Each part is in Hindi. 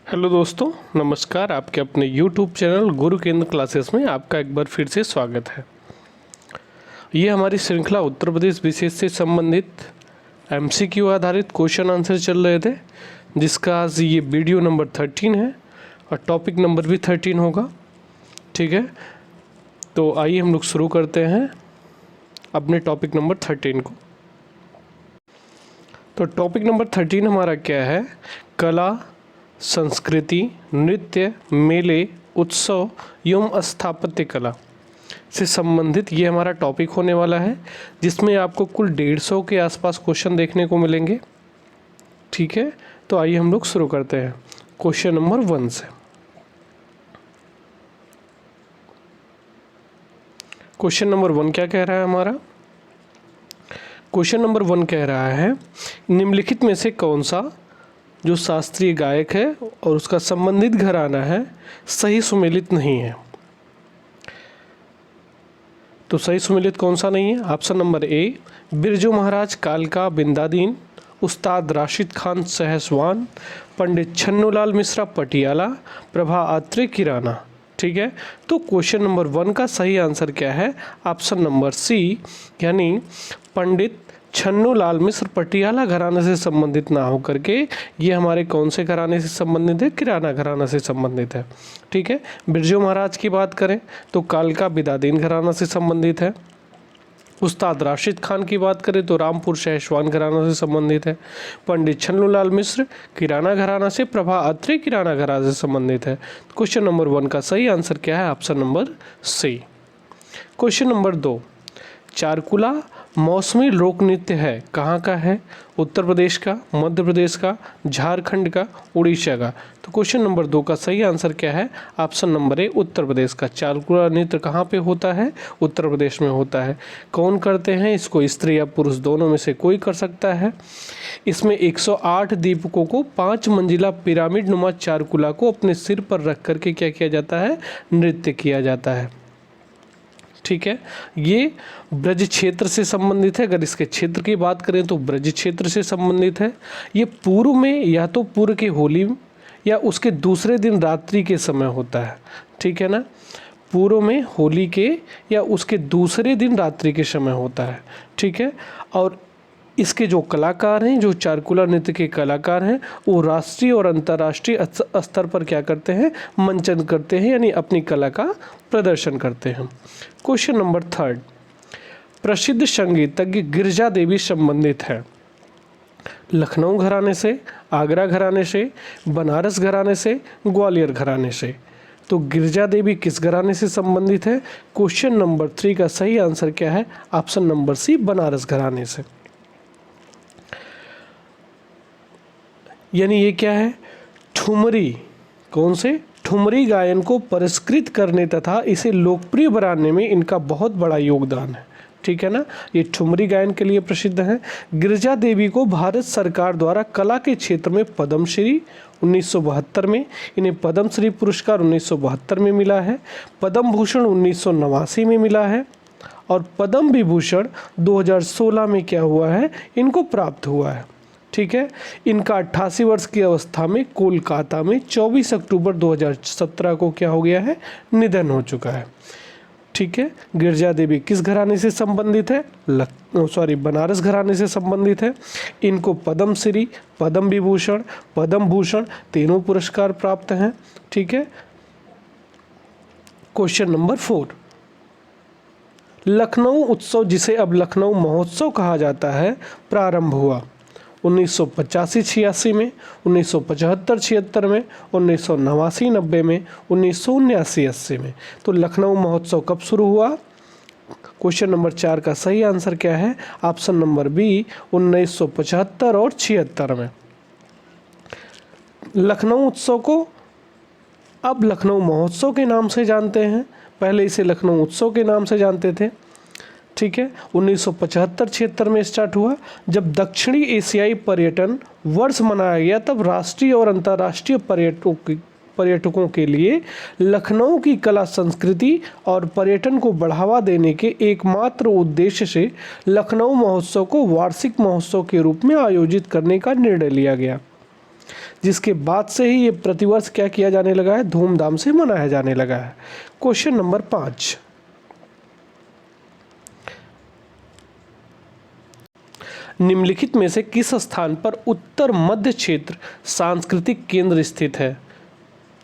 हेलो दोस्तों, नमस्कार। आपके अपने YouTube चैनल गुरु केंद्र क्लासेस में आपका एक बार फिर से स्वागत है। ये हमारी श्रृंखला उत्तर प्रदेश विशेष से संबंधित MCQ आधारित क्वेश्चन आंसर चल रहे थे, जिसका आज ये वीडियो नंबर 13 है और टॉपिक नंबर भी 13 होगा। ठीक है, तो आइए हम लोग शुरू करते हैं अपने टॉपिक नंबर 13 को। तो टॉपिक नंबर 13 हमारा क्या है? कला, संस्कृति, नृत्य, मेले, उत्सव एवं स्थापत्य कला से संबंधित ये हमारा टॉपिक होने वाला है, जिसमें आपको कुल 150 के आसपास क्वेश्चन देखने को मिलेंगे। ठीक है, तो आइए हम लोग शुरू करते हैं क्वेश्चन नंबर 1 से। क्वेश्चन नंबर 1 क्या कह रहा है हमारा? क्वेश्चन नंबर 1 कह रहा है, निम्नलिखित में से कौन सा जो शास्त्रीय गायक है और उसका संबंधित घराना है सही सुमेलित नहीं है? तो सही सुमेलित कौन सा नहीं है? Option number A, Birju Maharaj कालका बिंदादीन, उस्ताद राशिद खान सहसवान, पंडित छन्नूलाल मिश्रा पटियाला, प्रभा अत्रे किराना। ठीक है, तो क्वेश्चन नंबर 1 का सही आंसर क्या है? ऑप्शन नंबर सी, यानी पंडित छन्नूलाल मिश्र पटियाला घराने से संबंधित ना होकर के ये हमारे कौन से घराने से संबंधित है? किराना घराना से संबंधित है। ठीक है, बिरजू महाराज की बात करें तो कालका बिदादीन घराना से संबंधित है। उस्ताद राशिद खान की बात करें तो रामपुर सहसवान घराना से संबंधित है। पंडित छन्नूलाल मिश्र किराना घराना से, प्रभा अत्रे किराना घराना से संबंधित है। क्वेश्चन नंबर 1 का सही आंसर क्या है? Option number C. Question number 2, Charkula मौसमी लोक नृत्य है, कहाँ का है? उत्तर प्रदेश का, मध्य प्रदेश का, झारखंड का, उड़ीसा का। तो क्वेश्चन नंबर 2 का सही आंसर क्या है? Option number A, Uttar Pradesh का। चारकुला नृत्य कहाँ पे होता है? उत्तर प्रदेश में होता है। कौन करते हैं इसको? स्त्री या पुरुष दोनों में से कोई कर सकता है। इसमें 108 दीपकों को 5 मंजिला पिरामिड नुमा चारकुला को अपने सिर पर रख करके क्या किया जाता है? नृत्य किया जाता है। ठीक है, ये ब्रज क्षेत्र से संबंधित है। अगर इसके क्षेत्र की बात करें तो ब्रज क्षेत्र से संबंधित है। ये पूर्व में या तो पूर्व की होली या उसके दूसरे दिन रात्रि के समय होता है। ठीक है ना, पूर्व में होली के या उसके दूसरे दिन रात्रि के समय होता है। ठीक है, और इसके जो कलाकार हैं, जो चारकुला नृत्य के कलाकार हैं, वो राष्ट्रीय और अंतर्राष्ट्रीय स्तर पर क्या करते हैं? मंचन करते हैं, यानी अपनी कला का प्रदर्शन करते हैं। क्वेश्चन नंबर 3, प्रसिद्ध संगीतज्ञ गिरिजा देवी संबंधित है लखनऊ घराने से, आगरा घराने से, बनारस घराने से, ग्वालियर घराने से। तो गिरिजा देवी किस घराने से संबंधित है? क्वेश्चन नंबर 3 का सही आंसर क्या है? ऑप्शन नंबर सी, बनारस घराने से। यानी ये क्या है? ठुमरी, कौन से? ठुमरी गायन को परिष्कृत करने तथा इसे लोकप्रिय बनाने में इनका बहुत बड़ा योगदान है। ठीक है ना, ये ठुमरी गायन के लिए प्रसिद्ध हैं। गिरिजा देवी को भारत सरकार द्वारा कला के क्षेत्र में पद्मश्री 1972 में, इन्हें पद्मश्री पुरस्कार 1972 में मिला है, पद्म भूषण 1989 में मिला है और पद्म विभूषण 2016 में क्या हुआ है? इनको प्राप्त हुआ है। ठीक है, इनका 88 वर्ष की अवस्था में कोलकाता में 24 अक्टूबर 2017 को क्या हो गया है? निधन हो चुका है। ठीक है, गिरिजा देवी किस घराने से संबंधित है? बनारस घराने से संबंधित है। इनको पद्मश्री, पद्म विभूषण, पद्म भूषण तीनों पुरस्कार प्राप्त हैं। ठीक है, क्वेश्चन नंबर 4, लखनऊ उत्सव, जिसे अब लखनऊ महोत्सव कहा जाता है, प्रारंभ हुआ 1985-86 में, 1975-76 में, 1989-90 में, 1979-80 में। तो लखनऊ महोत्सव कब शुरू हुआ? क्वेश्चन नंबर 4 का सही आंसर क्या है? ऑप्शन नंबर बी, 1975 और 76 में। लखनऊ उत्सव को अब लखनऊ महोत्सव के नाम से जानते हैं, पहले इसे लखनऊ उत्सव के नाम से जानते थे। ठीक है, 1975-76 में स्टार्ट हुआ। जब दक्षिणी एशियाई पर्यटन वर्ष मनाया गया, तब राष्ट्रीय और अंतर्राष्ट्रीय पर्यटकों के लिए लखनऊ की कला, संस्कृति और पर्यटन को बढ़ावा देने के एकमात्र उद्देश्य से लखनऊ महोत्सव को वार्षिक महोत्सव के रूप में आयोजित करने का निर्णय लिया गया। जिसके बाद से ही ये प्रतिवर्ष क्या किया जाने लगा है, धूमधाम से मनाया जाने लगा है। क्वेश्चन नंबर 5, निम्नलिखित में से किस स्थान पर उत्तर मध्य क्षेत्र सांस्कृतिक केंद्र स्थित है?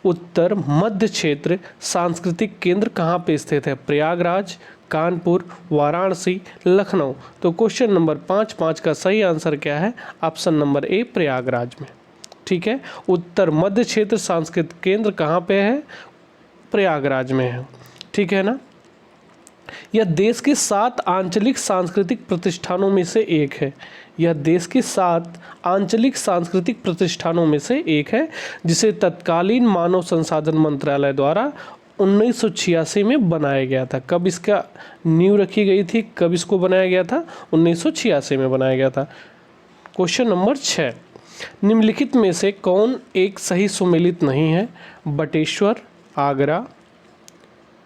उत्तर मध्य क्षेत्र सांस्कृतिक केंद्र कहाँ पे स्थित है? प्रयागराज, कानपुर, वाराणसी, लखनऊ। तो क्वेश्चन नंबर 5 का सही आंसर क्या है? ऑप्शन नंबर ए, प्रयागराज में। ठीक है, उत्तर मध्य क्षेत्र सांस्कृतिक केंद्र कहाँ पे है? प्रयागराज में है। ठीक है ना। यह देश के 7 आंचलिक सांस्कृतिक प्रतिष्ठानों में से एक है। यह देश के 7 आंचलिक सांस्कृतिक प्रतिष्ठानों में से एक है, जिसे तत्कालीन मानव संसाधन मंत्रालय द्वारा 1986 में बनाया गया था। कब इसका नींव रखी गई थी, कब इसको बनाया गया था? 1986 में बनाया गया था। क्वेश्चन नंबर 6, निम्नलिखित में से कौन एक सही सुमेलित नहीं है? बटेश्वर, आगरा,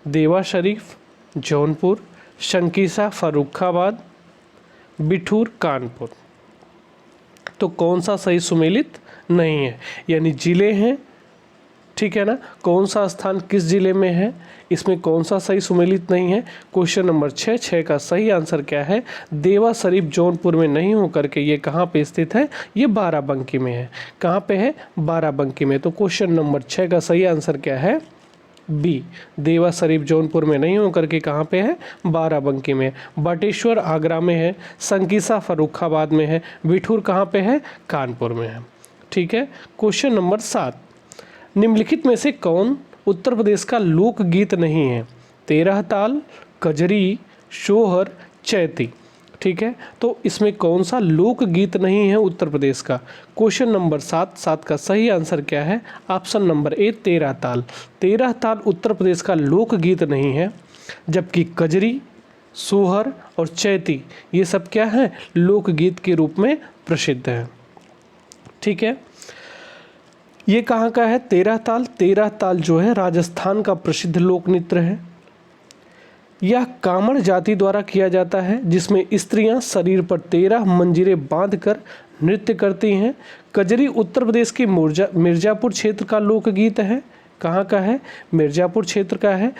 देवा शरीफ, जौनपुर, शंकीसा, फर्रुखाबाद, बिठूर, कानपुर। तो कौन सा सही सुमेलित नहीं है? यानी जिले हैं, ठीक है ना, कौन सा स्थान किस जिले में है, इसमें कौन सा सही सुमेलित नहीं है? क्वेश्चन नंबर 6 का सही आंसर क्या है? देवा शरीफ जौनपुर में नहीं होकर के ये कहाँ पे स्थित है? ये बाराबंकी में है। कहाँ पे है? बाराबंकी में। तो क्वेश्चन नंबर 6 का सही आंसर क्या है? बी, देवा शरीफ जौनपुर में नहीं होकर के कहाँ पे है? बाराबंकी में। बटेश्वर आगरा में है, संकीसा फर्रुखाबाद में है, बिठूर कहाँ पे है? कानपुर में है। ठीक है। क्वेश्चन नंबर 7, निम्नलिखित में से कौन उत्तर प्रदेश का लोकगीत नहीं है? 13 ताल, कजरी, शोहर, चैती। ठीक है, तो इसमें कौन सा लोकगीत नहीं है उत्तर प्रदेश का? क्वेश्चन नंबर 7 का सही आंसर क्या है? ऑप्शन नंबर ए, 13 ताल। 13 ताल उत्तर प्रदेश का लोकगीत नहीं है, जबकि कजरी, सोहर और चैती ये सब क्या है? लोकगीत के रूप में प्रसिद्ध है। ठीक है, ये कहाँ का है? 13 ताल। 13 ताल जो है राजस्थान का प्रसिद्ध लोक नृत्य है। यह कामड़ जाति द्वारा किया जाता है, जिसमें स्त्रियां शरीर पर 13 मंजीरें बांधकर नृत्य करती हैं। कजरी उत्तर प्रदेश के मिर्जापुर क्षेत्र का लोकगीत है। कहाँ का है? मिर्जापुर क्षेत्र का है,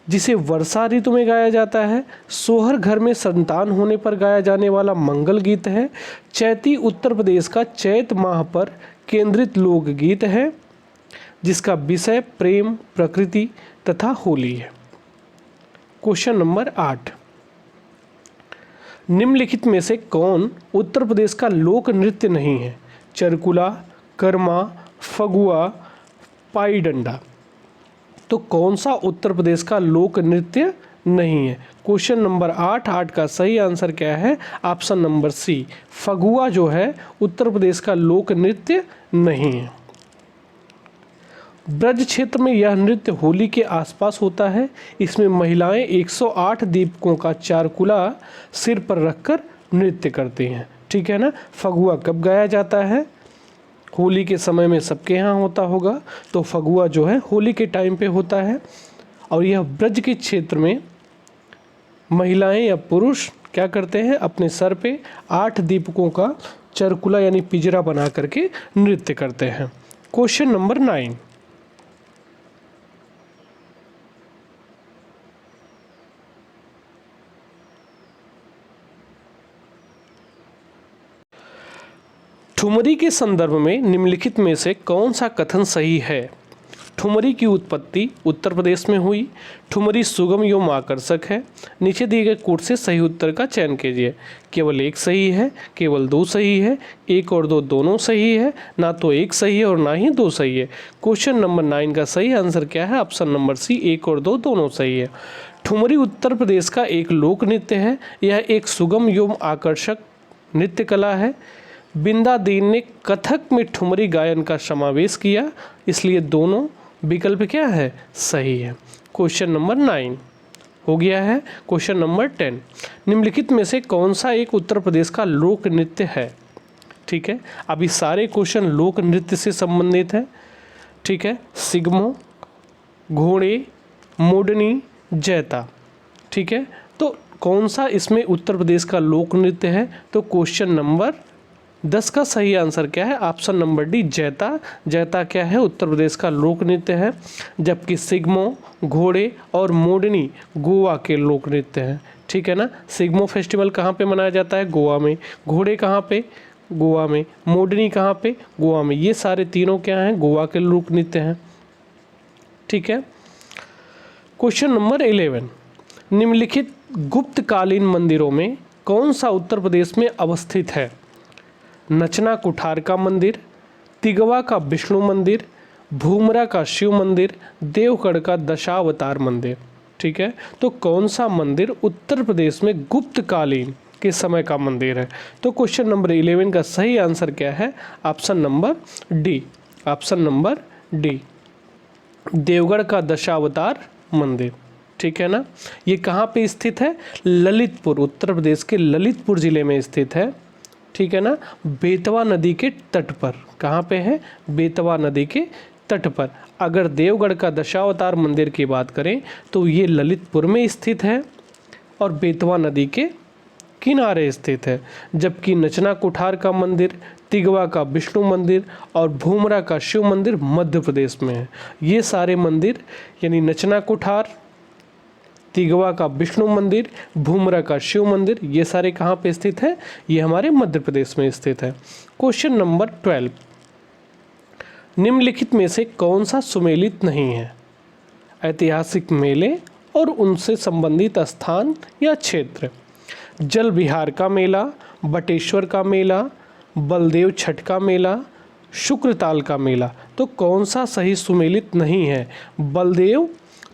जिसे वर्षा ऋतु में गाया जाता है। सोहर घर में संतान होने पर गाया जाने वाला मंगल गीत है। चैती उत्तर प्रदेश का चैत माह पर केंद्रित लोकगीत है, जिसका विषय प्रेम, प्रकृति तथा होली है। क्वेश्चन नंबर 8, निम्नलिखित में से कौन उत्तर प्रदेश का लोक नृत्य नहीं है? चरकुला, कर्मा, फगुआ, पाई डंडा। तो कौन सा उत्तर प्रदेश का लोक नृत्य नहीं है? क्वेश्चन नंबर 8 का सही आंसर क्या है? ऑप्शन नंबर सी, फगुआ जो है उत्तर प्रदेश का लोक नृत्य नहीं है। ब्रज क्षेत्र में यह नृत्य होली के आसपास होता है। इसमें महिलाएं 108 दीपकों का चारकुला सिर पर रखकर नृत्य करती हैं। ठीक है ना। फगुआ कब गाया जाता है? होली के समय में सबके यहाँ होता होगा, तो फगुआ जो है होली के टाइम पे होता है। और यह ब्रज के क्षेत्र में महिलाएं या पुरुष क्या करते हैं? अपने सर पे 8 दीपकों का चरकुला यानी पिंजरा बना करके नृत्य करते हैं। क्वेश्चन नंबर 9, ठुमरी के संदर्भ में निम्नलिखित में से कौन सा कथन सही है? ठुमरी की उत्पत्ति उत्तर प्रदेश में हुई। ठुमरी सुगम एवं आकर्षक है। नीचे दिए गए कोट से सही उत्तर का चयन कीजिए। केवल एक सही है, केवल 2 सही है, 1 और 2 दोनों सही है, ना तो 1 सही है और ना ही 2 सही है। क्वेश्चन नंबर 9 का सही आंसर क्या है? ऑप्शन नंबर सी, 1 और 2 दोनों सही है। ठुमरी उत्तर प्रदेश का एक लोक नृत्य है। यह एक सुगम एवं आकर्षक नृत्य कला है। बिंदा दीन ने कथक में ठुमरी गायन का समावेश किया, इसलिए दोनों विकल्प क्या है? सही है। क्वेश्चन नंबर 9 हो गया है। क्वेश्चन नंबर 10, निम्नलिखित में से कौन सा एक उत्तर प्रदेश का लोक नृत्य है? ठीक है, अभी सारे क्वेश्चन लोक नृत्य से संबंधित है। ठीक है, सिगमो, घोड़े, मोडनी, जैता। ठीक है, तो कौन सा इसमें उत्तर प्रदेश का लोक नृत्य है? तो क्वेश्चन नंबर 10 का सही आंसर क्या है? ऑप्शन नंबर डी जैता। जैता क्या है? उत्तर प्रदेश का लोक नृत्य है, जबकि सिग्मो, घोड़े और मोडनी गोवा के लोक नृत्य हैं। ठीक है ना। सिग्मो फेस्टिवल कहाँ पे मनाया जाता है? गोवा में। घोड़े कहाँ पे? गोवा में। मोडनी कहाँ पे? गोवा में। ये सारे तीनों क्या हैं? गोवा के लोक नृत्य हैं। ठीक है। क्वेश्चन नंबर 11, निम्नलिखित गुप्तकालीन मंदिरों में कौन सा उत्तर प्रदेश में अवस्थित है? नचना कुठार का मंदिर, तिगवा का विष्णु मंदिर, भूमरा का शिव मंदिर, देवगढ़ का दशावतार मंदिर। ठीक है। तो कौन सा मंदिर उत्तर प्रदेश में गुप्तकालीन के समय का मंदिर है? तो क्वेश्चन नंबर 11 का सही आंसर क्या है? Option number D. Option number D, Deogarh का दशावतार मंदिर। ठीक है ना। ये कहाँ पे स्थित है? ललितपुर, उत्तर प्रदेश के ललितपुर जिले में स्थित है। ठीक है ना। बेतवा नदी के तट पर। कहाँ पे है? बेतवा नदी के तट पर। अगर देवगढ़ का दशावतार मंदिर की बात करें तो ये ललितपुर में स्थित है और बेतवा नदी के किनारे स्थित है, जबकि नचना कुठार का मंदिर, तिगवा का विष्णु मंदिर और भूमरा का शिव मंदिर मध्य प्रदेश में है। ये सारे मंदिर यानी नचना कुठार, तिगवा का विष्णु मंदिर, भूमरा का शिव मंदिर, ये सारे कहाँ पे स्थित है? ये हमारे मध्य प्रदेश में स्थित है। क्वेश्चन नंबर 12, निम्नलिखित में से कौन सा सुमेलित नहीं है? ऐतिहासिक मेले और उनसे संबंधित स्थान या क्षेत्र। जल विहार का मेला, बटेश्वर का मेला, बलदेव छठ का मेला, शुक्रताल का मेला। तो कौन सा सही सुमेलित नहीं है? बलदेव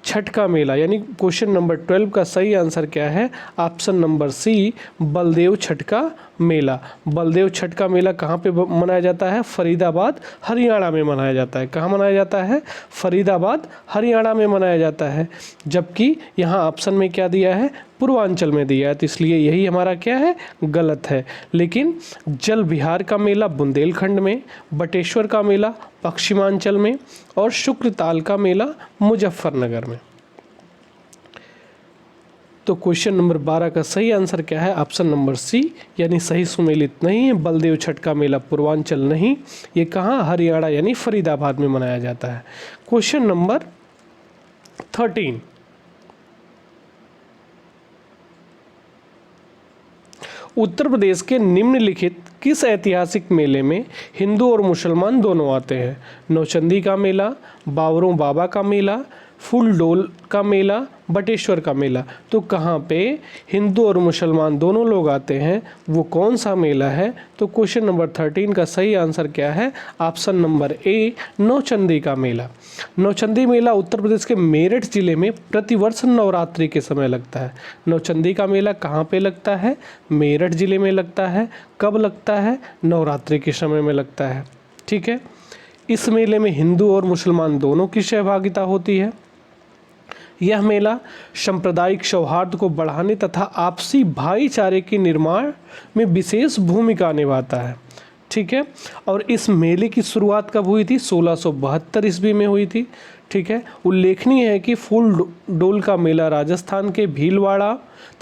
छठ का मेला। यानी क्वेश्चन नंबर 12 का सही आंसर क्या है? Option number C, Baldev Chhath का मेला। बलदेव छठ का मेला कहाँ पे मनाया जाता है? फरीदाबाद, हरियाणा में मनाया जाता है। कहाँ मनाया जाता है? फरीदाबाद, हरियाणा में मनाया जाता है। जबकि यहाँ ऑप्शन में क्या दिया है? पूर्वांचल में दिया है, तो इसलिए यही हमारा क्या है? गलत है। लेकिन जल विहार का मेला बुंदेलखंड में, बटेश्वर का मेला पश्चिमांचल में और शुक्रताल का मेला मुजफ्फरनगर में। तो क्वेश्चन नंबर 12 का सही आंसर क्या है? ऑप्शन नंबर सी, यानी सही सुमेलित नहीं है। बलदेव छठ का मेला पूर्वांचल नहीं, ये कहाँ? हरियाणा यानी फरीदाबाद में मनाया जाता है। क्वेश्चन नंबर 13, उत्तर प्रदेश के निम्नलिखित किस ऐतिहासिक मेले में हिंदू और मुसलमान दोनों आते हैं? नौचंदी का मेला, बावरों बाबा का मेला, फूलडोल का मेला, बटेश्वर का मेला। तो कहाँ पे हिंदू और मुसलमान दोनों लोग आते हैं, वो कौन सा मेला है? तो क्वेश्चन नंबर 13 का सही आंसर क्या है? ऑप्शन नंबर ए, नौचंदी का मेला। नौचंदी मेला उत्तर प्रदेश के मेरठ जिले में प्रतिवर्ष नवरात्रि के समय लगता है। नौचंदी का मेला कहाँ पे लगता है? मेरठ जिले में लगता है। कब लगता है? नवरात्रि के समय में लगता है। ठीक है। इस मेले में हिंदू और मुसलमान दोनों की सहभागिता होती है। यह मेला सांप्रदायिक सौहार्द को बढ़ाने तथा आपसी भाईचारे के निर्माण में विशेष भूमिका निभाता है। ठीक है। और इस मेले की शुरुआत कब हुई थी? 1672 ईस्वी में हुई थी। ठीक है। उल्लेखनीय है कि फूल डोल का मेला राजस्थान के भीलवाड़ा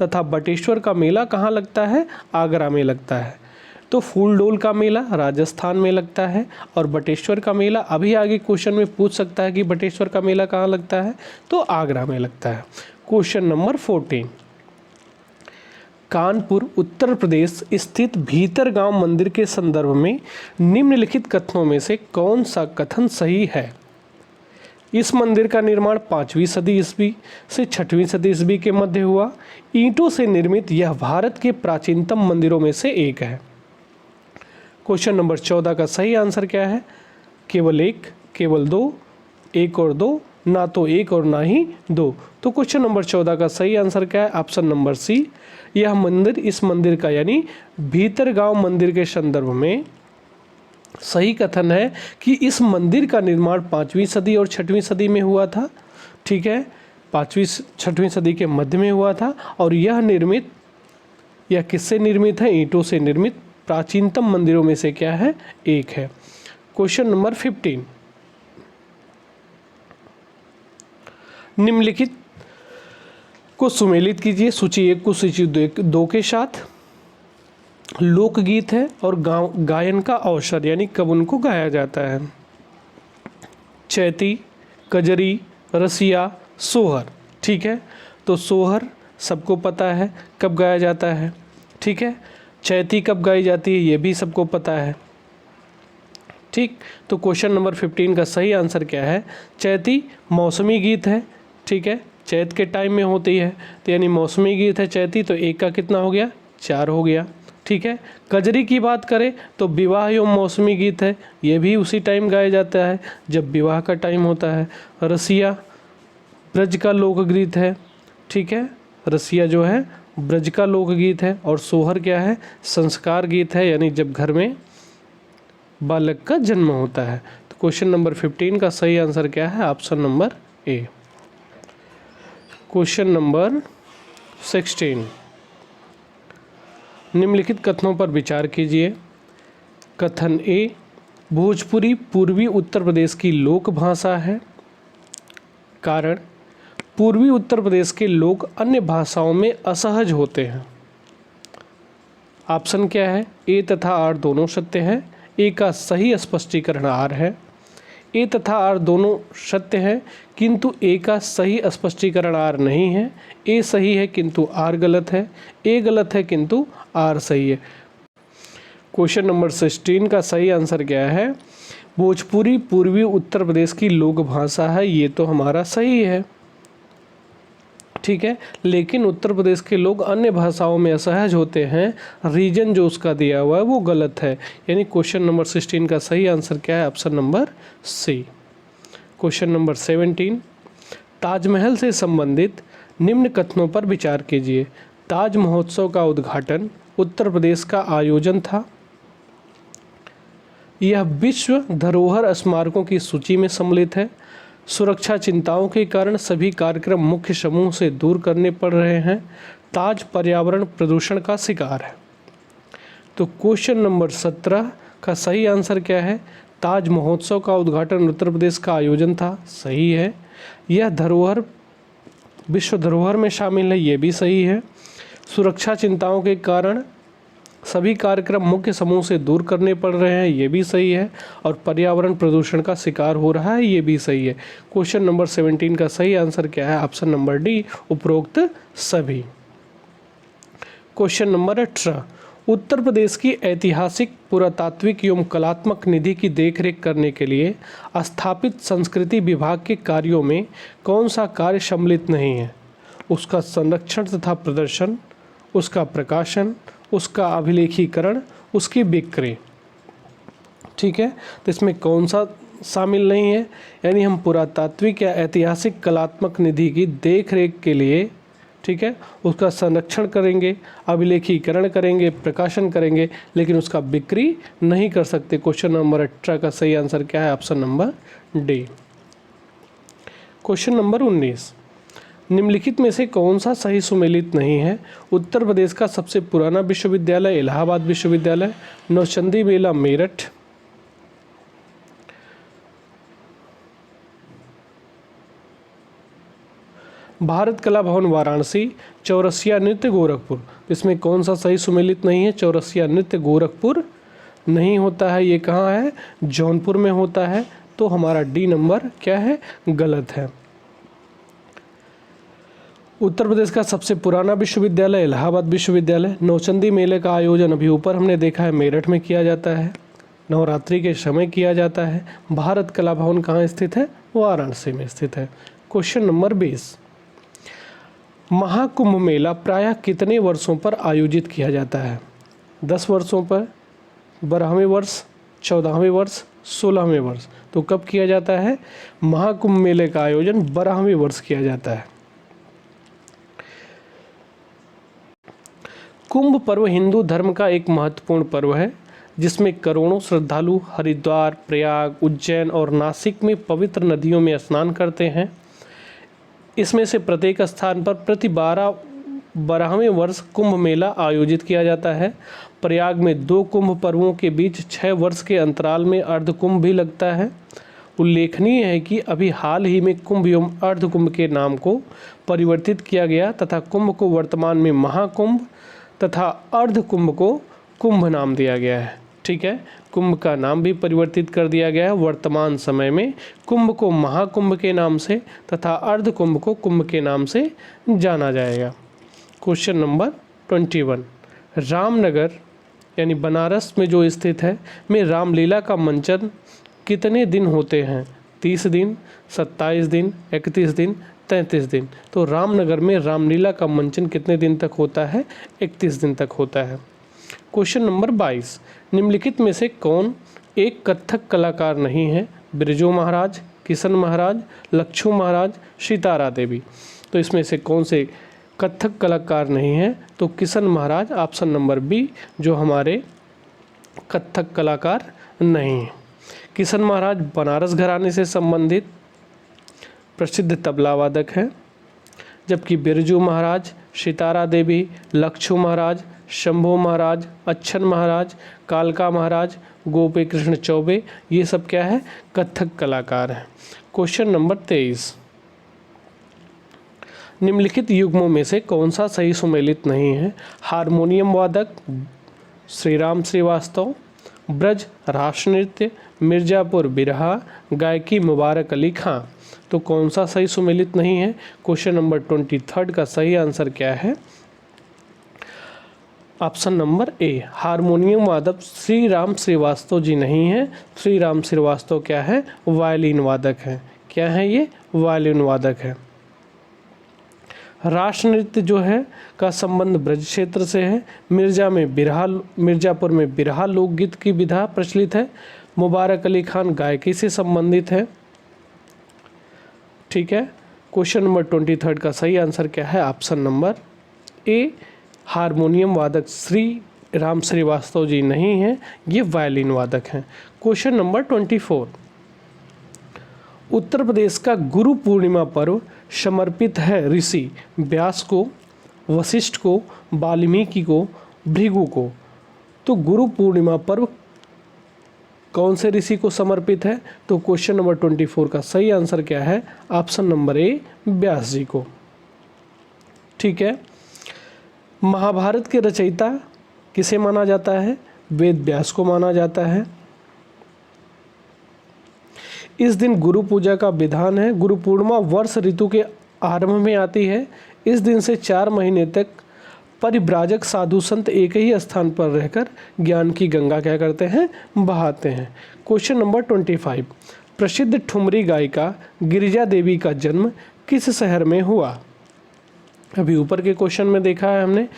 तथा बटेश्वर का मेला कहाँ लगता है? आगरा में लगता है। तो फूलडोल का मेला राजस्थान में लगता है और बटेश्वर का मेला, अभी आगे क्वेश्चन में पूछ सकता है कि बटेश्वर का मेला कहाँ लगता है, तो आगरा में लगता है। क्वेश्चन नंबर 14, कानपुर उत्तर प्रदेश स्थित भीतरगांव मंदिर के संदर्भ में निम्नलिखित कथनों में से कौन सा कथन सही है? इस मंदिर का निर्माण 5वीं सदी ईस्वी से 6वीं सदी ईस्वी के मध्य हुआ। ईंटों से निर्मित यह भारत के प्राचीनतम मंदिरों में से एक है। क्वेश्चन नंबर 14 का सही आंसर क्या है? केवल एक, केवल दो, एक और दो, ना तो एक और ना ही दो। तो क्वेश्चन नंबर 14 का सही आंसर क्या है? ऑप्शन नंबर सी, यह मंदिर, इस मंदिर का यानी भीतरगांव मंदिर के संदर्भ में सही कथन है कि इस मंदिर का निर्माण 5वीं सदी और 6वीं सदी में हुआ था। ठीक है। 5वीं 6वीं सदी के मध्य में हुआ था और यह किससे निर्मित है? ईंटों से निर्मित प्राचीनतम मंदिरों में से क्या है? एक है। क्वेश्चन नंबर 15, निम्नलिखित को सुमेलित कीजिए सूची 1 को सूची 2 के साथ। लोकगीत है और गायन का अवसर यानी कब उनको गाया जाता है। चैती, कजरी, रसिया, सोहर। ठीक है, तो सोहर सबको पता है कब गाया जाता है। ठीक है, चैती कब गाई जाती है ये भी सबको पता है। ठीक, तो क्वेश्चन नंबर 15 का सही आंसर क्या है? चैती मौसमी गीत है। ठीक है, चैत के टाइम में होती है, तो यानी मौसमी गीत है चैती, तो एक का कितना हो गया? 4 हो गया। ठीक है, कजरी की बात करें तो विवाह एवं मौसमी गीत है, ये भी उसी टाइम गाया जाता है जब विवाह का टाइम होता है। रसिया ब्रज का लोकगीत है। ठीक है, रसिया जो है ब्रज का लोकगीत है। और सोहर क्या है? संस्कार गीत है, यानी जब घर में बालक का जन्म होता है। तो क्वेश्चन नंबर 15 का सही आंसर क्या है? Option number A. Question number 16, निम्नलिखित कथनों पर विचार कीजिए। कथन ए, भोजपुरी पूर्वी उत्तर प्रदेश की लोक भाषा है। कारण, पूर्वी उत्तर प्रदेश के लोग अन्य भाषाओं में असहज होते हैं। ऑप्शन क्या है? ए तथा आर दोनों सत्य है। ए का सही स्पष्टीकरण आर है। ए तथा आर दोनों सत्य है, किंतु ए का सही स्पष्टीकरण आर नहीं है। ए सही है किंतु आर गलत है। ए गलत है किंतु आर सही है। क्वेश्चन नंबर 16 का सही आंसर क्या है? भोजपुरी पूर्वी उत्तर प्रदेश की लोक भाषा है, ये तो हमारा सही है। ठीक है, लेकिन उत्तर प्रदेश के लोग अन्य भाषाओं में असहज होते हैं, रीजन जो उसका दिया हुआ है वो गलत है। यानी क्वेश्चन नंबर 16 का सही आंसर क्या है? Option number C. Question number 17, Taj Mahal से संबंधित निम्न कथनों पर विचार कीजिए। ताज महोत्सव का उद्घाटन उत्तर प्रदेश का आयोजन था। यह विश्व धरोहर स्मारकों की सूची में सम्मिलित है। सुरक्षा चिंताओं के कारण सभी कार्यक्रम मुख्य समूह से दूर करने पड़ रहे हैं। ताज पर्यावरण प्रदूषण का शिकार है। तो क्वेश्चन नंबर 17 का सही आंसर क्या है? ताज महोत्सव का उद्घाटन उत्तर प्रदेश का आयोजन था, सही है। यह धरोहर विश्व धरोहर में शामिल है, ये भी सही है। सुरक्षा चिंताओं के कारण सभी कार्यक्रम मुख्य समूह से दूर करने पड़ रहे हैं, ये भी सही है। और पर्यावरण प्रदूषण का शिकार हो रहा है, ये भी सही है। क्वेश्चन नंबर 17 का सही आंसर क्या है? ऑप्शन नंबर डी, उपरोक्त सभी। क्वेश्चन नंबर 18, उत्तर प्रदेश की ऐतिहासिक, पुरातात्विक एवं कलात्मक निधि की देखरेख करने के लिए स्थापित संस्कृति विभाग के कार्यों में कौन सा कार्य सम्मिलित नहीं है? उसका संरक्षण तथा प्रदर्शन, उसका प्रकाशन, उसका अभिलेखीकरण, उसकी बिक्री। ठीक है, तो इसमें कौन सा शामिल नहीं है? यानी हम पुरातात्विक या ऐतिहासिक कलात्मक निधि की देख रेख के लिए, ठीक है, उसका संरक्षण करेंगे, अभिलेखीकरण करेंगे, प्रकाशन करेंगे, लेकिन उसका बिक्री नहीं कर सकते। क्वेश्चन नंबर 18 का सही आंसर क्या है? Option number D. Question number 19, निम्नलिखित में से कौन सा सही सुमेलित नहीं है? उत्तर प्रदेश का सबसे पुराना विश्वविद्यालय इलाहाबाद विश्वविद्यालय, नौचंदी मेला मेरठ, भारत कला भवन वाराणसी, चौरसिया नृत्य गोरखपुर। इसमें कौन सा सही सुमेलित नहीं है? चौरसिया नृत्य गोरखपुर नहीं होता है, ये कहाँ है? जौनपुर में होता है। तो हमारा डी नंबर क्या है? गलत है। उत्तर प्रदेश का सबसे पुराना विश्वविद्यालय इलाहाबाद विश्वविद्यालय। नौचंदी मेले का आयोजन अभी ऊपर हमने देखा है मेरठ में किया जाता है, नवरात्रि के समय किया जाता है। भारत कला भवन कहाँ स्थित है? वाराणसी में स्थित है। क्वेश्चन नंबर 20, महाकुंभ मेला प्रायः कितने वर्षों पर आयोजित किया जाता है? 10 वर्षों पर, 12वें वर्ष, 14वें वर्ष, 16वें वर्ष। तो कब किया जाता है? महाकुंभ मेले का आयोजन 12वें वर्ष किया जाता है। कुंभ पर्व हिंदू धर्म का एक महत्वपूर्ण पर्व है, जिसमें करोड़ों श्रद्धालु हरिद्वार, प्रयाग, उज्जैन और नासिक में पवित्र नदियों में स्नान करते हैं। इसमें से प्रत्येक स्थान पर प्रति 12वें वर्ष कुंभ मेला आयोजित किया जाता है। प्रयाग में 2 कुंभ पर्वों के बीच 6 वर्ष के अंतराल में अर्धकुंभ भी लगता है। उल्लेखनीय है कि अभी हाल ही में कुंभ एवं अर्धकुंभ के नाम को परिवर्तित किया गया तथा कुंभ को वर्तमान में महाकुंभ तथा अर्धकुंभ को कुंभ नाम दिया गया है। ठीक है, कुंभ का नाम भी परिवर्तित कर दिया गया है। वर्तमान समय में कुंभ को महाकुंभ के नाम से तथा अर्ध कुंभ को कुंभ के नाम से जाना जाएगा। क्वेश्चन नंबर 21, रामनगर यानी बनारस में जो स्थित है में रामलीला का मंचन कितने दिन होते हैं? 30 दिन, 27 दिन, 31 दिन, 33 दिन। तो रामनगर में रामलीला का मंचन कितने दिन तक होता है? 31 दिन तक होता है। क्वेश्चन नंबर 22, निम्नलिखित में से कौन एक कथक कलाकार नहीं है? बिरजू महाराज, किशन महाराज, लच्छू महाराज, सितारा देवी। तो इसमें से कौन से कथक कलाकार नहीं है? तो किशन महाराज, ऑप्शन नंबर बी, जो हमारे कथक कलाकार नहीं हैं। किशन महाराज बनारस घराने से संबंधित प्रसिद्ध तबला वादक हैं, जबकि बिरजू महाराज, सितारा देवी, लच्छू महाराज, शंभू महाराज, अच्छन महाराज, कालका महाराज, गोपी कृष्ण चौबे, ये सब क्या है? कथक कलाकार हैं। क्वेश्चन नंबर 23, निम्नलिखित युग्मों में से कौन सा सही सुमेलित नहीं है? हारमोनियम वादक श्रीराम श्रीवास्तव, ब्रज रास नृत्य, मिर्ज़ापुर बिरहा, गायकी मुबारक अली खां। तो कौन सा सही सुमेलित नहीं है? क्वेश्चन नंबर 23 का सही आंसर क्या है? ऑप्शन नंबर ए, हारमोनियम वादक श्रीराम श्रीवास्तव जी नहीं है। श्रीराम श्रीवास्तव क्या है? वायलिन वादक हैं। क्या है ये? वायलिन वादक है। रास नृत्य जो है का संबंध ब्रज क्षेत्र से है। मिर्ज़ापुर में बिरहा लोकगीत की विधा प्रचलित है। मुबारक अली खान गायकी से संबंधित है। ठीक है, क्वेश्चन नंबर 23 का सही आंसर क्या है? ऑप्शन नंबर ए, हारमोनियम वादक श्री राम श्रीवास्तव जी नहीं हैं, ये वायलिन वादक हैं। क्वेश्चन नंबर 24, उत्तर प्रदेश का गुरु पूर्णिमा पर्व समर्पित है ऋषि व्यास को, वशिष्ठ को, वाल्मीकि को, भृगु को। तो गुरु पूर्णिमा पर्व कौन से ऋषि को समर्पित है? तो क्वेश्चन नंबर 24 का सही आंसर क्या है? ऑप्शन नंबर ए, व्यास जी को। ठीक है, महाभारत के रचयिता किसे माना जाता है? वेद व्यास को माना जाता है। इस दिन गुरु पूजा का विधान है। गुरु पूर्णिमा वर्ष ऋतु के आरंभ में आती है। इस दिन से 4 महीने तक परिव्राजक साधु संत एक ही स्थान पर रहकर ज्ञान की गंगा क्या करते हैं? बहाते हैं। क्वेश्चन नंबर 25, प्रसिद्ध ठुमरी गायिका गिरिजा देवी का जन्म किस शहर में हुआ? अभी ऊपर के क्वेश्चन में देखा है हमने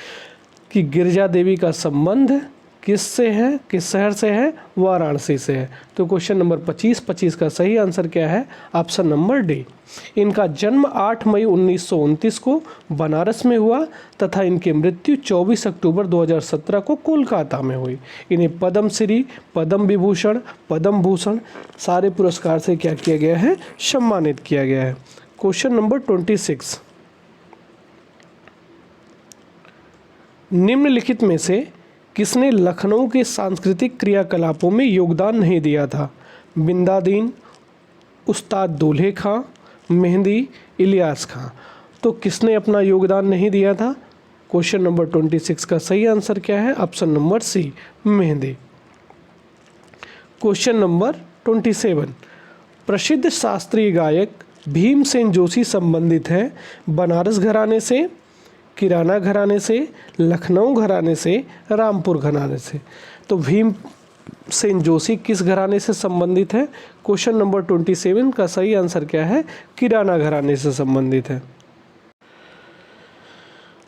कि गिरिजा देवी का संबंध किससे है, किस शहर से है? वाराणसी से है। तो क्वेश्चन नंबर 25 का सही आंसर क्या है? Option number D. इनका जन्म 8 मई 1929 को बनारस में हुआ तथा इनकी मृत्यु 24 अक्टूबर 2017 को कोलकाता में हुई। इन्हें पद्मश्री, पद्म विभूषण, पद्म भूषण सारे पुरस्कार से क्या किया गया है? सम्मानित किया गया है। क्वेश्चन नंबर 26, निम्नलिखित में से किसने लखनऊ के सांस्कृतिक क्रियाकलापों में योगदान नहीं दिया था? बिंदा दीन, उस्ताद दूल्हे खां, मेहंदी, इलियास खां। तो किसने अपना योगदान नहीं दिया था? क्वेश्चन नंबर 26 का सही आंसर क्या है? Option number C, mehndi. Question number 27, प्रसिद्ध शास्त्रीय गायक भीमसेन जोशी संबंधित हैं बनारस घराने से, किराना घराने से, लखनऊ घराने से, रामपुर घराने से। तो भीमसेन जोशी किस घराने से संबंधित है? क्वेश्चन नंबर 27 का सही आंसर क्या है? किराना घराने से संबंधित है।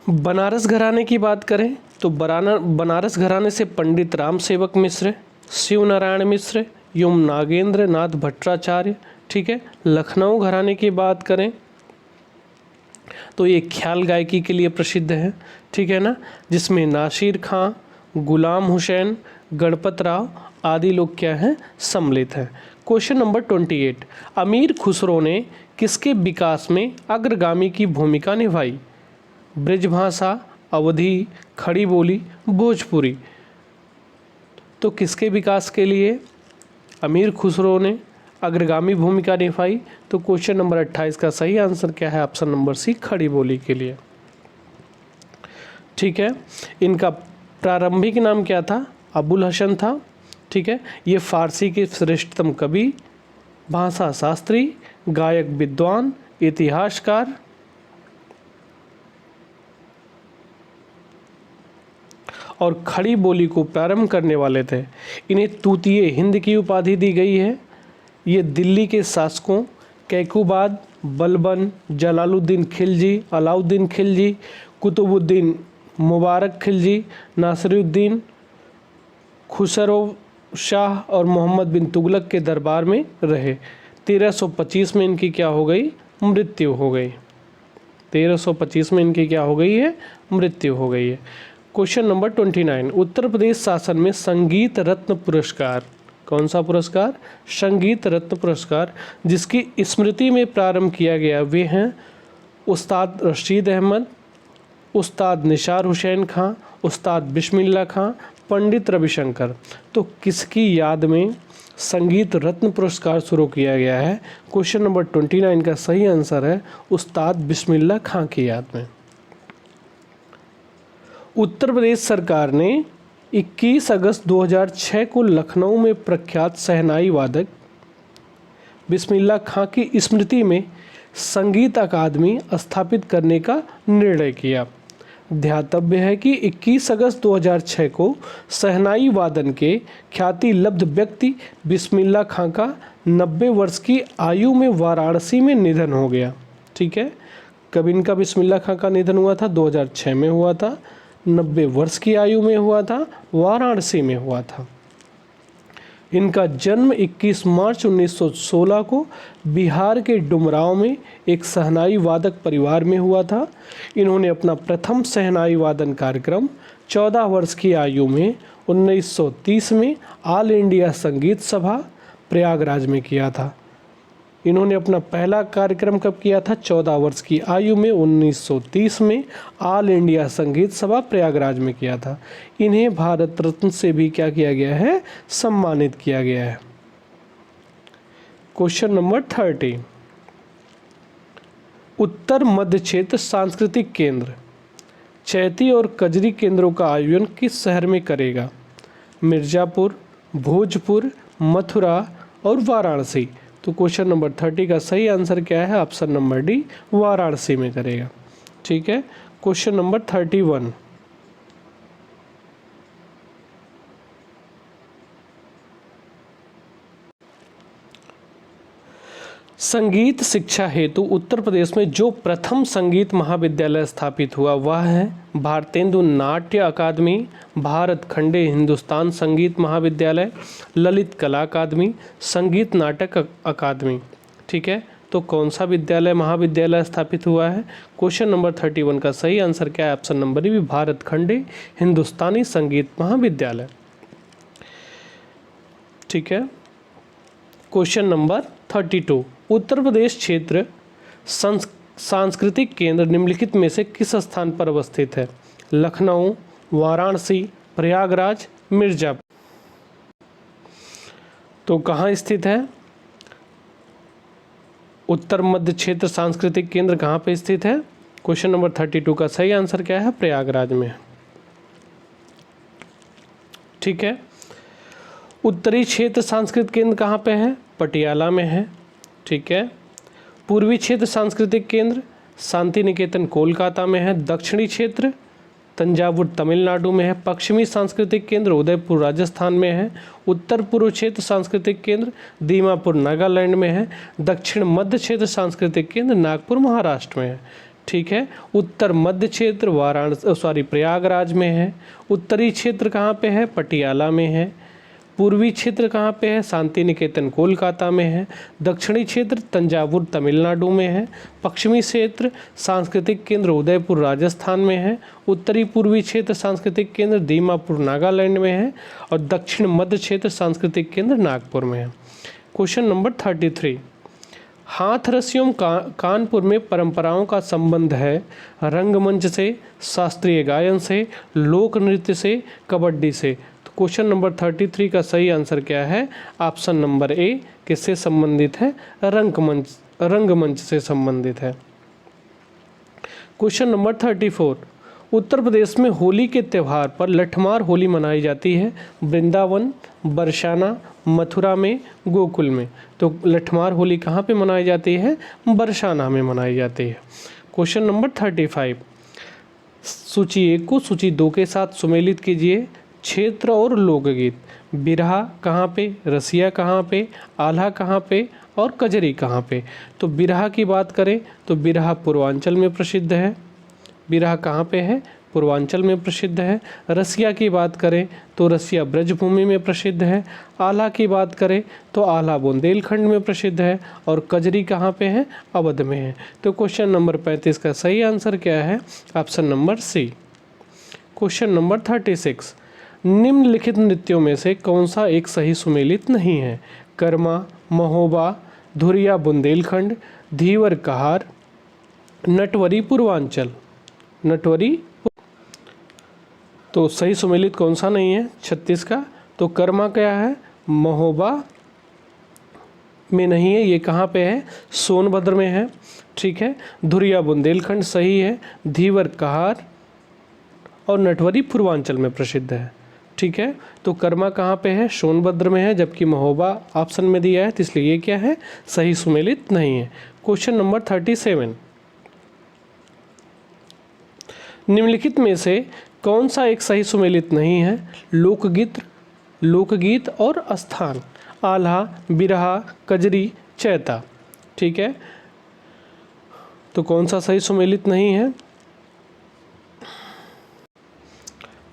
बनारस घराने की बात करें तो बनारस घराने से पंडित राम सेवक मिश्र, शिव नारायण मिश्र, एवं नागेंद्र नाथ भट्टाचार्य। ठीक है, लखनऊ घराने की बात करें तो ये ख्याल गायकी के लिए प्रसिद्ध है। ठीक है ना, जिसमें नासिर खां, गुलाम हुसैन, गणपत राव आदि लोग क्या हैं? सम्मिलित हैं। क्वेश्चन नंबर 28, अमीर खुसरो ने किसके विकास में अग्रगामी की भूमिका निभाई? ब्रजभाषा, अवधी, खड़ी बोली, भोजपुरी। तो किसके विकास के लिए अमीर खुसरो ने अग्रगामी भूमिका निभाई? तो क्वेश्चन नंबर 28 का सही आंसर क्या है? ऑप्शन नंबर सी, खड़ी बोली के लिए। ठीक है, इनका प्रारंभिक नाम क्या था? अबुल हसन था। ठीक है, ये फारसी के श्रेष्ठतम कवि, भाषा शास्त्री, गायक, विद्वान, इतिहासकार और खड़ी बोली को प्रारंभ करने वाले थे। इन्हें तूतिए हिंद की उपाधि दी गई है। ये दिल्ली के शासकों कैकुबाद, बलबन, जलालुद्दीन खिलजी, अलाउद्दीन खिलजी, कुतुबुद्दीन मुबारक खिलजी, नासिरुद्दीन, खुसरो शाह और मोहम्मद बिन तुगलक के दरबार में रहे। 1325 में इनकी क्या हो गई? मृत्यु हो गई। 1325 में इनकी क्या हो गई है? मृत्यु हो गई है। क्वेश्चन नंबर 29, उत्तर प्रदेश शासन में संगीत रत्न पुरस्कार, कौन सा पुरस्कार? संगीत रत्न पुरस्कार, जिसकी स्मृति में प्रारंभ किया गया, वे हैं उस्ताद रशीद अहमद, उस्ताद निसार हुसैन खां, उस्ताद बिस्मिल्लाह खां, पंडित रविशंकर। तो किसकी याद में संगीत रत्न पुरस्कार शुरू किया गया है? क्वेश्चन नंबर 29 का सही आंसर है उस्ताद बिस्मिल्लाह खां की याद में। उत्तर प्रदेश सरकार ने 21 अगस्त 2006 को लखनऊ में प्रख्यात शहनाई वादक बिस्मिल्लाह खां की स्मृति में संगीत अकादमी स्थापित करने का निर्णय किया। ध्यातव्य है कि 21 अगस्त 2006 को शहनाई वादन के ख्याति लब्ध व्यक्ति बिस्मिल्लाह खां का 90 वर्ष की आयु में वाराणसी में निधन हो गया। ठीक है, कब इनका बिस्मिल्लाह खां का निधन हुआ था? 2006 में हुआ था। 90 वर्ष की आयु में हुआ था, वाराणसी में हुआ था। इनका जन्म 21 मार्च 1916 को बिहार के डुमरांव में एक शहनाई वादक परिवार में हुआ था। इन्होंने अपना प्रथम शहनाई वादन कार्यक्रम 14 वर्ष की आयु में 1930 में ऑल इंडिया संगीत सभा प्रयागराज में किया था। इन्होंने अपना पहला कार्यक्रम कब किया था? 14 वर्ष की आयु में 1930 में ऑल इंडिया संगीत सभा प्रयागराज में किया था। इन्हें भारत रत्न से भी क्या किया गया है? सम्मानित किया गया है। क्वेश्चन नंबर 30, उत्तर मध्य क्षेत्र सांस्कृतिक केंद्र चैती और कजरी केंद्रों का आयोजन किस शहर में करेगा? मिर्ज़ापुर, भोजपुर, मथुरा और वाराणसी। तो क्वेश्चन नंबर 30 का सही आंसर क्या है? ऑप्शन नंबर डी, वाराणसी में करेगा। ठीक है, क्वेश्चन नंबर 31, संगीत शिक्षा हेतु उत्तर प्रदेश में जो प्रथम संगीत महाविद्यालय स्थापित हुआ वह है भारतेंदु नाट्य अकादमी, भारत खंडे हिंदुस्तान संगीत महाविद्यालय, ललित कला अकादमी, संगीत नाटक अकादमी। ठीक है, तो कौन सा विद्यालय महाविद्यालय स्थापित हुआ है? क्वेश्चन नंबर 31 का सही आंसर क्या है? ऑप्शन नंबर बी, भारत खंडे हिंदुस्तानी संगीत महाविद्यालय। ठीक है, क्वेश्चन नंबर 32, उत्तर प्रदेश क्षेत्र सांस्कृतिक केंद्र निम्नलिखित में से किस स्थान पर अवस्थित है? लखनऊ, वाराणसी, प्रयागराज, मिर्ज़ापुर। तो कहाँ स्थित है? उत्तर मध्य क्षेत्र सांस्कृतिक केंद्र कहाँ पे स्थित है? क्वेश्चन नंबर 32 का सही आंसर क्या है? प्रयागराज में। ठीक है, उत्तरी क्षेत्र सांस्कृतिक केंद्र कहाँ पे है? पटियाला में है। ठीक है, पूर्वी क्षेत्र सांस्कृतिक केंद्र शांति निकेतन कोलकाता में है। दक्षिणी क्षेत्र तंजावुर तमिलनाडु में है। पश्चिमी सांस्कृतिक केंद्र उदयपुर राजस्थान में है। उत्तर पूर्व क्षेत्र सांस्कृतिक केंद्र दीमापुर नागालैंड में है। दक्षिण मध्य क्षेत्र सांस्कृतिक केंद्र नागपुर महाराष्ट्र में है। ठीक है, उत्तर मध्य क्षेत्र प्रयागराज में है। उत्तरी क्षेत्र कहाँ पे है? पटियाला में है। पूर्वी क्षेत्र कहाँ पे है? शांति निकेतन कोलकाता में है। दक्षिणी क्षेत्र तंजावुर तमिलनाडु में है। पश्चिमी क्षेत्र सांस्कृतिक केंद्र उदयपुर राजस्थान में है। उत्तरी पूर्वी क्षेत्र सांस्कृतिक केंद्र दीमापुर नागालैंड में है और दक्षिण मध्य क्षेत्र सांस्कृतिक केंद्र नागपुर में है। क्वेश्चन नंबर 33, हाथरस एवं कानपुर में परंपराओं का संबंध है रंगमंच से, शास्त्रीय गायन से, लोक नृत्य से, कबड्डी से। क्वेश्चन नंबर 33 का सही आंसर क्या है? ऑप्शन नंबर ए, किससे संबंधित है? रंगमंच से संबंधित है। क्वेश्चन नंबर 34, उत्तर प्रदेश में होली के त्यौहार पर लठमार होली मनाई जाती है? वृंदावन, बरसाना, मथुरा में, गोकुल में। तो लठमार होली कहाँ पे मनाई जाती है? बरसाना में मनाई जाती है। क्वेश्चन नंबर 35, सूची 1 को सूची 2 के साथ सुमेलित कीजिए। क्षेत्र और लोकगीत। बिरहा कहाँ पे, रसिया कहाँ पे, आल्हा कहाँ पे और कजरी कहाँ पे? तो बिरहा की बात करें तो बिरहा पूर्वांचल में प्रसिद्ध है। बिरहा कहाँ पे है? पूर्वांचल में प्रसिद्ध है। रसिया की बात करें तो रसिया ब्रजभूमि में प्रसिद्ध है। आल्हा की बात करें तो आल्हा बुंदेलखंड में प्रसिद्ध है। और कजरी कहाँ पे है? अवध में है। तो क्वेश्चन नंबर 35 का सही आंसर क्या है? Option number C. Question number 36, निम्नलिखित नृत्यों में से कौन सा एक सही सुमेलित नहीं है? कर्मा, महोबा, धुरिया बुंदेलखंड, धीवर कहार, नटवरी पूर्वांचल। नटवरी, तो सही सुमेलित कौन सा नहीं है 36 का? तो कर्मा क्या है? महोबा में नहीं है, ये कहाँ पे है? सोनभद्र में है। ठीक है। धुरिया बुंदेलखंड सही है। धीवर कहार और नटवरी पूर्वांचल में प्रसिद्ध है। ठीक है। तो कर्मा कहाँ पे है? सोनभद्र में है, जबकि महोबा ऑप्शन में दिया है, तो इसलिए ये क्या है? सही सुमेलित नहीं है। क्वेश्चन नंबर 37, निम्नलिखित में से कौन सा एक सही सुमेलित नहीं है? लोकगीत और स्थान। आल्हा, बिरहा, कजरी, चैता। ठीक है। तो कौन सा सही सुमेलित नहीं है?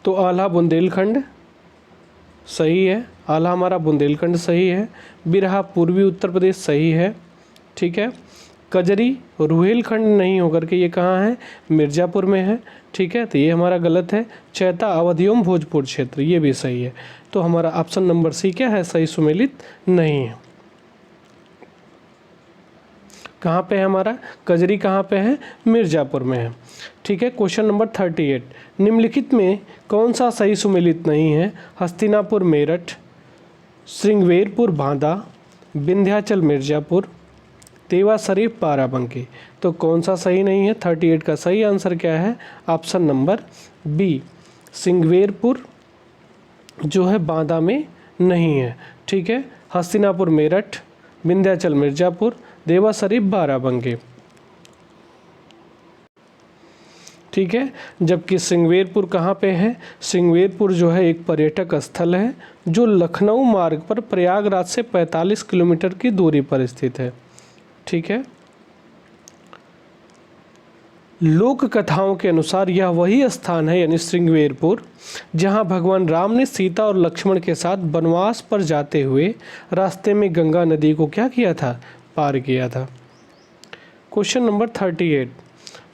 तो आल्हा बुंदेलखंड सही है। आल्हा हमारा बुंदेलखंड सही है। बिरहा पूर्वी उत्तर प्रदेश सही है। ठीक है। कजरी रुहेलखंड नहीं होकर के ये कहाँ है? मिर्ज़ापुर में है। ठीक है। तो ये हमारा गलत है। चैता अवध एवं भोजपुर क्षेत्र, ये भी सही है। तो हमारा ऑप्शन नंबर सी क्या है? सही सुमेलित नहीं है। कहाँ पे है हमारा? कजरी कहाँ पे है? मिर्ज़ापुर में है। ठीक है। क्वेश्चन नंबर 38, निम्नलिखित में कौन सा सही सुमेलित नहीं है? हस्तिनापुर मेरठ, श्रृंगवेरपुर बांदा, विंध्याचल मिर्ज़ापुर, देवा शरीफ बाराबंकी। तो कौन सा सही नहीं है? 38 का सही आंसर क्या है? ऑप्शन नंबर बी, श्रृंगवेरपुर जो है बांदा में नहीं है। ठीक है। हस्तिनापुर मेरठ, विंध्याचल मिर्ज़ापुर, देवा शरीफ बाराबंकी। ठीक है। जबकि श्रृंगवेरपुर कहाँ पे है? श्रृंगवेरपुर जो है एक पर्यटक स्थल है जो लखनऊ मार्ग पर प्रयागराज से 45 किलोमीटर की दूरी पर स्थित है। ठीक है। लोक कथाओं के अनुसार यह वही स्थान है, यानी श्रृंगवेरपुर, जहां भगवान राम ने सीता और लक्ष्मण के साथ वनवास पर जाते हुए रास्ते में गंगा नदी को क्या किया था? पार किया था। क्वेश्चन नंबर 38,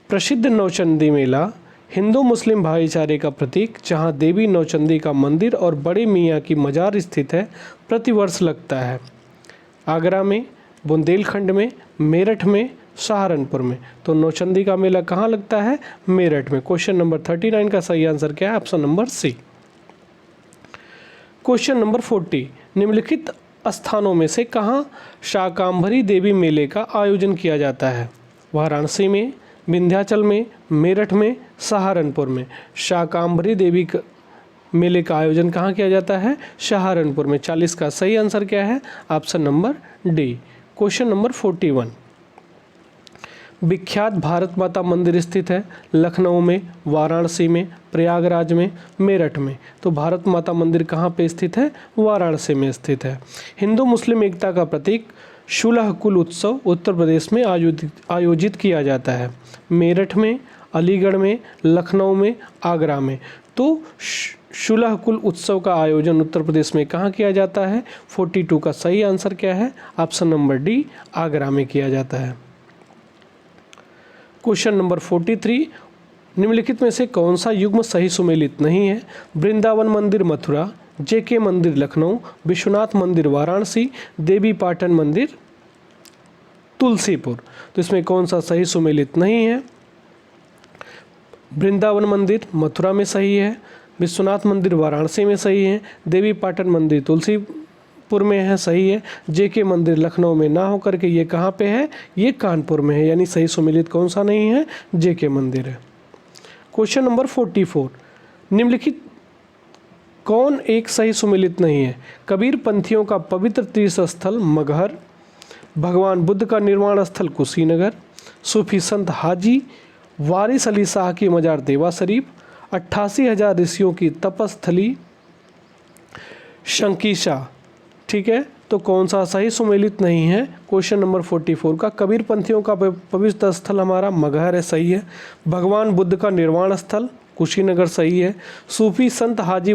प्रसिद्ध नौचंदी मेला हिंदू मुस्लिम भाईचारे का प्रतीक, जहां देवी नौचंदी का मंदिर और बड़े मियाँ की मजार स्थित है, प्रतिवर्ष लगता है? आगरा में, बुंदेलखंड में, मेरठ में, सहारनपुर में। तो नौचंदी का मेला कहाँ लगता है? मेरठ में। क्वेश्चन नंबर 39 का सही आंसर क्या है? Option number C. Question number 40, निम्नलिखित स्थानों में से कहाँ शाकांभरी देवी मेले का आयोजन किया जाता है? वाराणसी में, विंध्याचल में, मेरठ में, सहारनपुर में। शाकांभरी देवी मेले का आयोजन कहाँ किया जाता है? सहारनपुर में। 40 का सही आंसर क्या है? Option number D. Question number 41, विख्यात भारत माता मंदिर स्थित है लखनऊ में, वाराणसी में, प्रयागराज में, मेरठ में। तो भारत माता मंदिर कहाँ पे स्थित है? वाराणसी में स्थित है। हिंदू मुस्लिम एकता का प्रतीक शुलह कुल उत्सव उत्तर प्रदेश में आयोजित किया जाता है? मेरठ में, अलीगढ़ में, लखनऊ में, आगरा में। तो शुलह कुल उत्सव का आयोजन उत्तर प्रदेश में कहाँ किया जाता है? 42 का सही आंसर क्या है? ऑप्शन नंबर डी, आगरा में किया जाता है। क्वेश्चन नंबर 43, निम्नलिखित में से कौन सा युग्म सही सुमेलित नहीं है? वृंदावन मंदिर मथुरा, जेके मंदिर लखनऊ, विश्वनाथ मंदिर वाराणसी, देवी पाटन मंदिर तुलसीपुर। तो इसमें कौन सा सही सुमेलित नहीं है? वृंदावन मंदिर मथुरा में सही है, विश्वनाथ मंदिर वाराणसी में सही है, देवी पाटन मंदिर तुलसीपुर में है, सही है। जेके मंदिर लखनऊ में ना होकर के ये कहाँ पे है? ये कानपुर में है, यानी सही सुमेलित कौन सा नहीं है? जेके मंदिर है। क्वेश्चन नंबर 44, निम्नलिखित कौन एक सही सुमेलित नहीं है? कबीर पंथियों का पवित्र तीर्थ स्थल मगहर, भगवान बुद्ध का निर्वाण स्थल कुशीनगर, सूफी संत हाजी वारिस अली शाह की मजार देवा शरीफ, 88,000 ऋषियों की तपस्थली शंकीशा। ठीक है, तो कौन सा सही सुमेलित नहीं है? क्वेश्चन नंबर 44 का कबीर पंथियों का पवित्र स्थल हमारा मगहर है, सही है। भगवान बुद्ध का निर्वाण स्थल कुशीनगर, सही है। सूफी संत हाजी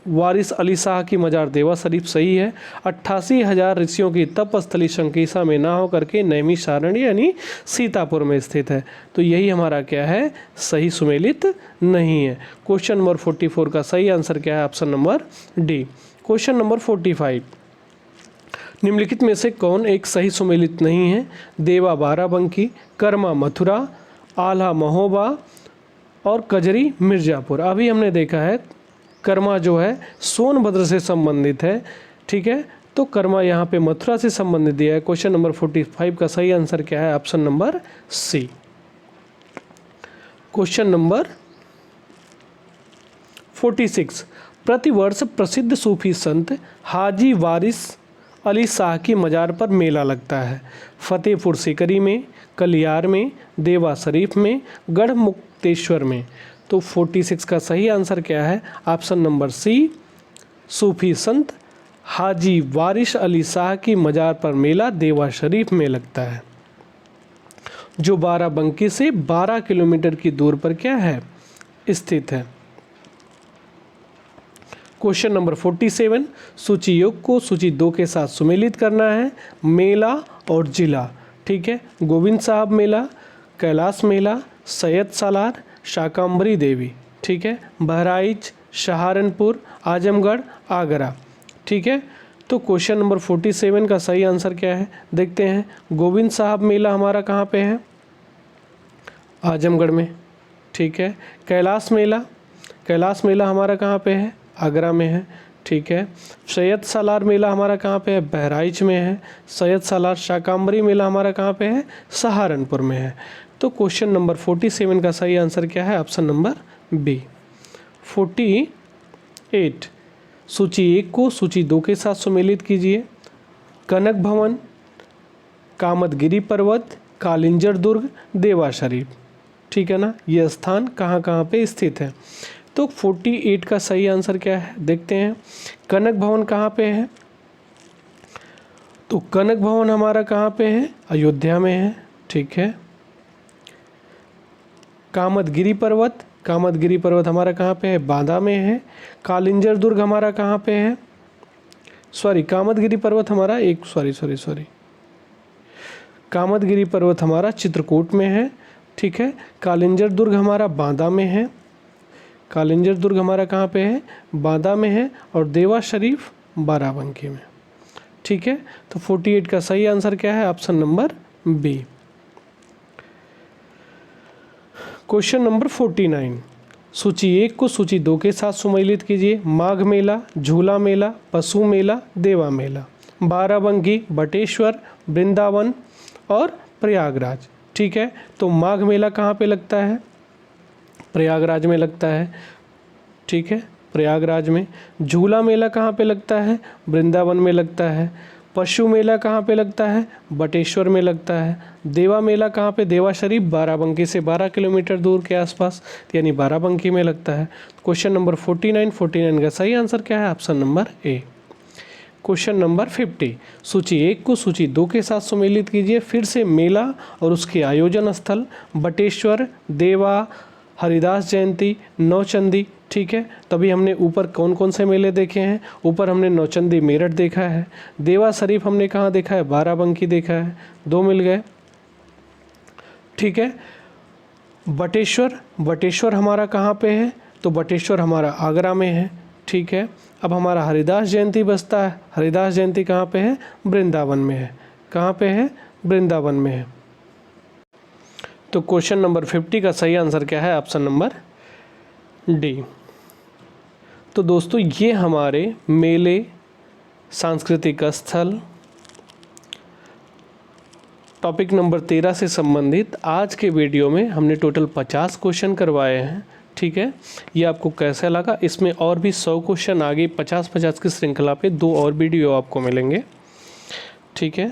वारिस अली शाह की मजार देवा शरीफ, सही है। 88,000 ऋषियों की तपस्थली शंकीसा में ना होकर के नैमिषारण्य यानी सीतापुर में स्थित है। तो यही हमारा क्या है? सही सुमेलित नहीं है। क्वेश्चन नंबर 44 का सही आंसर क्या है? Option number D. Question number 45, निम्नलिखित में से कौन एक सही सुमेलित नहीं है? देवा बाराबंकी, कर्मा मथुरा, आल्हा महोबा और कजरी मिर्ज़ापुर। अभी हमने देखा है कर्मा जो है सोनभद्र से संबंधित है। ठीक है, तो कर्मा यहाँ पे मथुरा से संबंधित दिया है। क्वेश्चन नंबर 45 का सही आंसर क्या है? Option number C. Question number 46, प्रतिवर्ष प्रसिद्ध सूफी संत हाजी वारिस अली शाह की मजार पर मेला लगता है। फतेहपुर सीकरी में, कलियार में, देवा शरीफ में, गढ़मुक्तेश्वर में। तो 46 का सही आंसर क्या है? ऑप्शन नंबर सी, सूफी संत हाजी वारिस अली शाह की मजार पर मेला देवा शरीफ में लगता है, जो बाराबंकी से 12 किलोमीटर की दूर पर क्या है? स्थित है। क्वेश्चन नंबर 47, सूची योग को सूची 2 के साथ सुमेलित करना है। मेला और जिला। ठीक है, गोविंद साहब मेला, कैलाश मेला, सैयद सालार, शाकंभरी देवी। ठीक है, बहराइच, सहारनपुर, आजमगढ़, आगरा। ठीक है, तो क्वेश्चन नंबर 47 का सही आंसर क्या है? देखते हैं। गोविंद साहब मेला हमारा कहाँ पे है? आजमगढ़ में। ठीक है, कैलाश मेला हमारा कहाँ पे है? आगरा में है। ठीक है, सैयद सालार मेला हमारा कहाँ पे है? बहराइच में है। सैयद सालार शाकंभरी मेला हमारा कहाँ पे है? सहारनपुर में है। तो क्वेश्चन नंबर 47 का सही आंसर क्या है? Option number B. 48, सूची 1 को सूची 2 के साथ सुमेलित कीजिए। कनक भवन, कामदगिरी पर्वत, कालिंजर दुर्ग, देवा शरीफ। ठीक है ना, ये स्थान कहाँ कहाँ पे स्थित है? तो 48 का सही आंसर क्या है? देखते हैं। कनक भवन कहाँ पे है? तो कनक भवन हमारा कहाँ पे है? अयोध्या में है। ठीक है, कामदगिरी पर्वत हमारा कहाँ पे है? बांदा में है। कालिंजर दुर्ग हमारा कहाँ पे है? कामदगिरी पर्वत हमारा कामदगिरी पर्वत हमारा चित्रकूट में है। ठीक है, कालिंजर दुर्ग हमारा बांदा में है। कालिंजर दुर्ग हमारा कहाँ पे है? बांदा में है। और देवा शरीफ बाराबंकी में। ठीक है, तो 48 का सही आंसर क्या है? Option number B. Question number 49, सूची 1 को सूची 2 के साथ सुमेलित कीजिए। माघ मेला, झूला मेला, पशु मेला, देवा मेला, बाराबंकी, बटेश्वर, वृंदावन और प्रयागराज। ठीक है, तो माघ मेला कहाँ पे लगता है? प्रयागराज में लगता है। ठीक है, प्रयागराज में। झूला मेला कहाँ पे लगता है? वृंदावन में लगता है। पशु मेला कहाँ पे लगता है? बटेश्वर में लगता है। देवा मेला कहाँ पे? देवा शरीफ बाराबंकी से 12 किलोमीटर दूर के आसपास, यानी बाराबंकी में लगता है। क्वेश्चन नंबर 49 का सही आंसर क्या है? Option number A. Question number 50, सूची 1 को सूची 2 के साथ सुमेलित कीजिए। फिर से मेला और उसके आयोजन स्थल बटेश्वर, देवा, हरिदास जयंती, नौचंदी। ठीक है, तभी हमने ऊपर कौन कौन से मेले देखे हैं? ऊपर हमने नौचंदी मेरठ देखा है। देवा शरीफ हमने कहाँ देखा है? बाराबंकी देखा है। 2 मिल गए। ठीक है, बटेश्वर हमारा कहाँ पे है? तो बटेश्वर हमारा आगरा में है। ठीक है, अब हमारा हरिदास जयंती बचता है। हरिदास जयंती कहाँ पे है? वृंदावन में है। कहाँ पे है? वृंदावन में है। तो क्वेश्चन नंबर 50 का सही आंसर क्या है? Option number D. तो दोस्तों, ये हमारे मेले, सांस्कृतिक स्थल, टॉपिक नंबर 13 से संबंधित आज के वीडियो में हमने टोटल 50 क्वेश्चन करवाए हैं। ठीक है, ये आपको कैसा लगा। इसमें और भी 100 क्वेश्चन आगे 50-50 की श्रृंखला पे 2 और वीडियो आपको मिलेंगे। ठीक है,